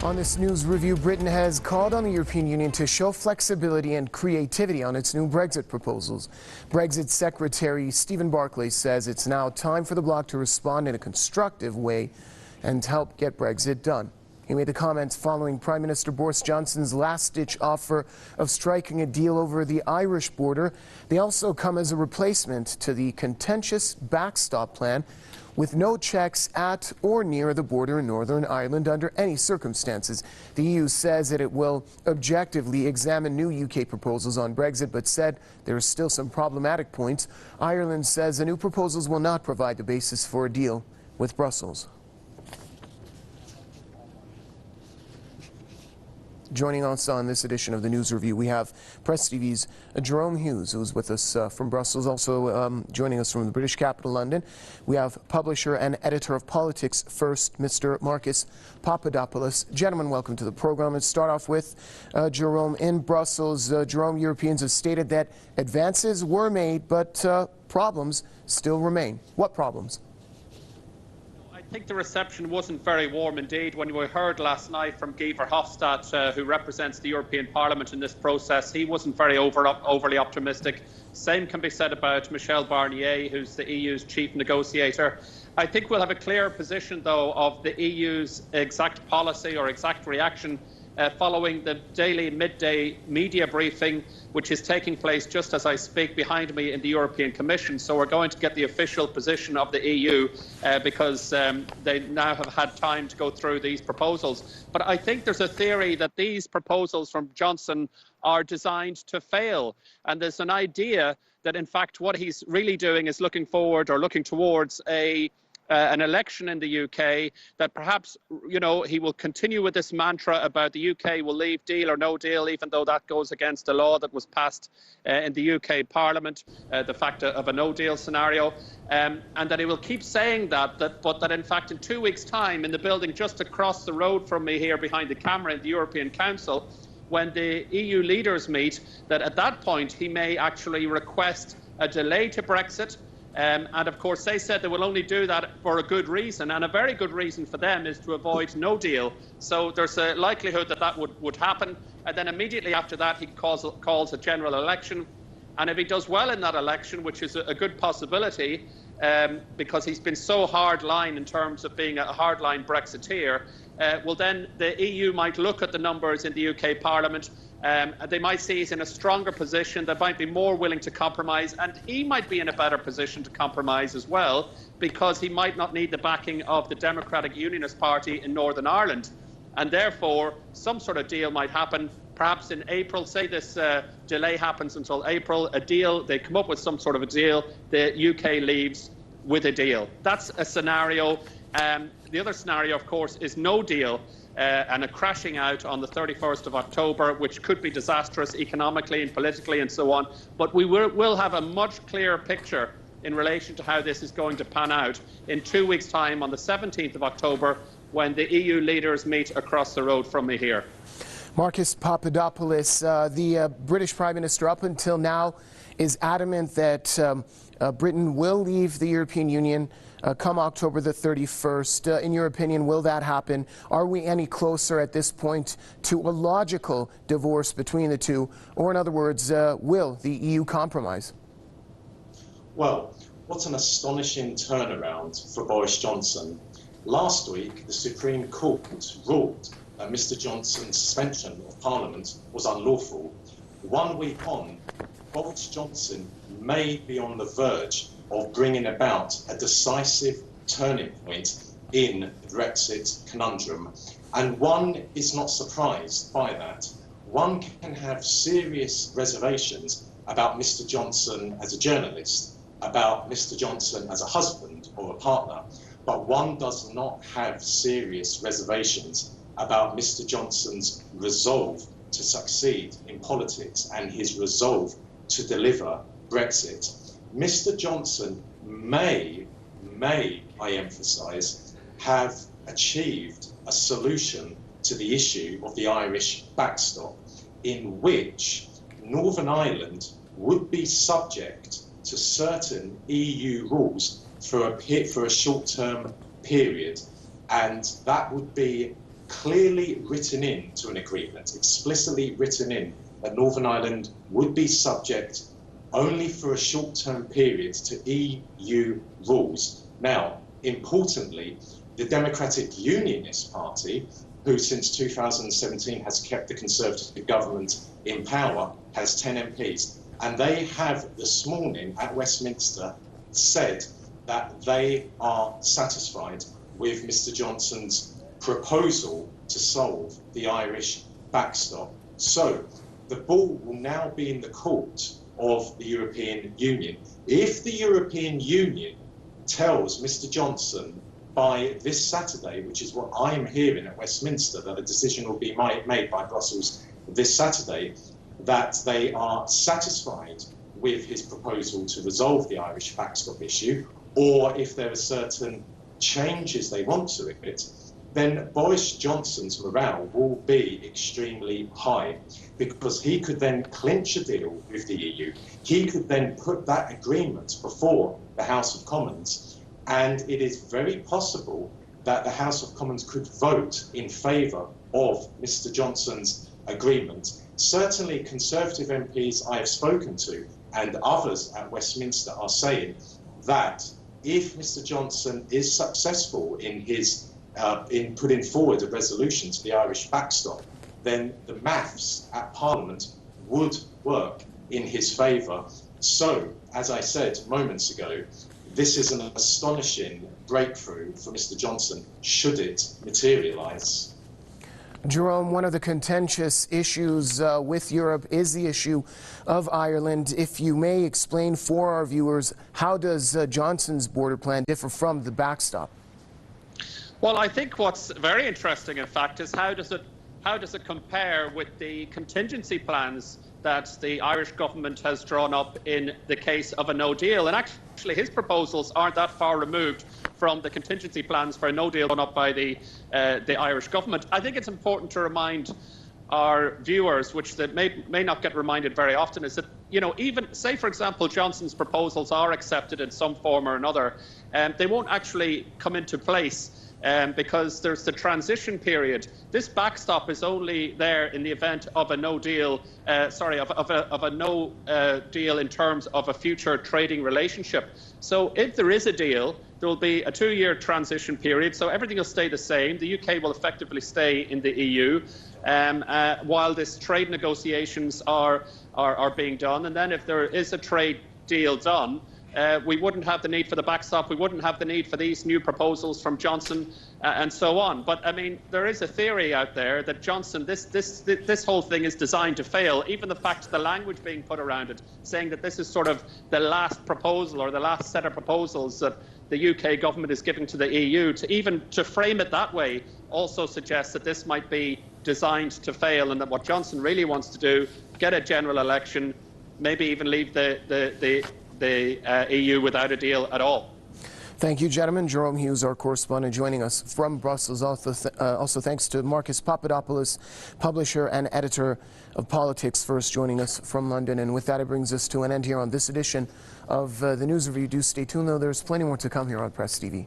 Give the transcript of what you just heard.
On this news review, Britain has called on the European Union to show flexibility and creativity on its new Brexit proposals. Brexit Secretary Stephen Barclay says it's now time for the bloc to respond in a constructive way and help get Brexit done. He made the comments following Prime Minister Boris Johnson's last-ditch offer of striking a deal over the Irish border. They also come as a replacement to the contentious backstop plan, with no checks at or near the border in Northern Ireland under any circumstances. The EU says that it will objectively examine new UK proposals on Brexit, but said there are still some problematic points. Ireland says the new proposals will not provide the basis for a deal with Brussels. Joining us on this edition of the News Review, we have Press TV's Jerome Hughes, who's with us from Brussels. Also joining us from the British capital, London, we have publisher and editor of Politics First, Mr. Marcus Papadopoulos. Gentlemen, welcome to the program. Let's start off with Jerome in Brussels. Jerome, Europeans have stated that advances were made, but problems still remain. What problems? I think the reception wasn't very warm indeed. When we heard last night from Guy Verhofstadt, who represents the European Parliament in this process, he wasn't very overly optimistic. Same can be said about Michel Barnier, who's the EU's chief negotiator. I think we'll have a clear position, though, of the EU's exact policy or exact reaction following the daily midday media briefing, which is taking place just as I speak behind me in the European Commission. So we're going to get the official position of the EU because they now have had time to go through these proposals. But I think there's a theory that these proposals from Johnson are designed to fail. And there's an idea that, in fact, what he's really doing is looking forward or looking towards an election in the UK, that perhaps, you know, he will continue with this mantra about the UK will leave deal or no deal, even though that goes against a law that was passed in the UK Parliament, the fact of a no deal scenario, and that he will keep saying that, but that in fact in 2 weeks' time, in the building just across the road from me here behind the camera in the European Council, when the EU leaders meet, that at that point he may actually request a delay to Brexit. And of course, they said they will only do that for a good reason, and a very good reason for them is to avoid no deal. So there's a likelihood that that would happen. And then immediately after that, he calls a general election. And if he does well in that election, which is a good possibility, because he's been so hardline in terms of being a hardline Brexiteer, well, then the EU might look at the numbers in the UK Parliament. They might see he's in a stronger position. They might be more willing to compromise, and he might be in a better position to compromise as well, because he might not need the backing of the Democratic Unionist Party in Northern Ireland. And therefore, some sort of deal might happen, perhaps in April. Say this delay happens until April, a deal, they come up with some sort of a deal, the UK leaves with a deal. That's a scenario. The other scenario, of course, is no deal. And a crashing out on the 31st of October, which could be disastrous economically and politically and so on. But we will have a much clearer picture in relation to how this is going to pan out in 2 weeks' time on the 17th of October, when the EU leaders meet across the road from me here. Marcus Papadopoulos, the British Prime Minister up until now is adamant that Britain will leave the European Union come October the 31st. In your opinion, will that happen? Are we any closer at this point to a logical divorce between the two? Or in other words, will the EU compromise? Well, what an astonishing turnaround for Boris Johnson. Last week, the Supreme Court ruled that Mr. Johnson's suspension of Parliament was unlawful. 1 week on, Boris Johnson may be on the verge of bringing about a decisive turning point in the Brexit conundrum. And one is not surprised by that. One can have serious reservations about Mr. Johnson as a journalist, about Mr. Johnson as a husband or a partner, but one does not have serious reservations about Mr. Johnson's resolve to succeed in politics and his resolve to deliver Brexit. Mr. Johnson may, I emphasise, have achieved a solution to the issue of the Irish backstop, in which Northern Ireland would be subject to certain EU rules for a short-term period, and that would be clearly written into an agreement, explicitly written in, that Northern Ireland would be subject only for a short-term period to EU rules. Now, importantly, the Democratic Unionist Party, who since 2017 has kept the Conservative government in power, has 10 MPs. And they have this morning at Westminster said that they are satisfied with Mr. Johnson's proposal to solve the Irish backstop. So the ball will now be in the court of the European Union. If the European Union tells Mr. Johnson by this Saturday, which is what I'm hearing at Westminster, that a decision will be made by Brussels this Saturday, that they are satisfied with his proposal to resolve the Irish backstop issue, or if there are certain changes they want to it, then Boris Johnson's morale will be extremely high, because he could then clinch a deal with the EU. He could then put that agreement before the House of Commons, and it is very possible that the House of Commons could vote in favour of Mr. Johnson's agreement. Certainly Conservative MPs I have spoken to and others at Westminster are saying that if Mr. Johnson is successful in his in putting forward a resolution to the Irish backstop, then the maths at Parliament would work in his favour. So, as I said moments ago, this is an astonishing breakthrough for Mr. Johnson, should it materialise. Jerome, one of the contentious issues with Europe is the issue of Ireland. If you may explain for our viewers, how does Johnson's border plan differ from the backstop? Well, I think what's very interesting, in fact, is how does it compare with the contingency plans that the Irish government has drawn up in the case of a no deal? And actually, his proposals aren't that far removed from the contingency plans for a no deal drawn up by the Irish government. I think it's important to remind our viewers, which they may not get reminded very often, is that, you know, even say, for example, Johnson's proposals are accepted in some form or another, they won't actually come into place. Because there's the transition period. This backstop is only there in the event of a no deal, of a no deal in terms of a future trading relationship. So if there is a deal, there will be a 2-year transition period. So everything will stay the same. The UK will effectively stay in the EU while this trade negotiations are being done. And then if there is a trade deal done, we wouldn't have the need for the backstop, we wouldn't have the need for these new proposals from Johnson and so on. But I mean, there is a theory out there that Johnson, this whole thing is designed to fail. Even the fact, the language being put around it, saying that this is sort of the last proposal or the last set of proposals that the UK government is giving to the EU, to frame it that way also suggests that this might be designed to fail, and that what Johnson really wants to do, get a general election, maybe even leave the EU without a deal at all. Thank you, gentlemen. Jerome Hughes, our correspondent, joining us from Brussels. Also thanks to Marcus Papadopoulos, publisher and editor of Politics First, joining us from London. And with that, it brings us to an end here on this edition of the News Review. Do stay tuned, though. There's plenty more to come here on Press TV.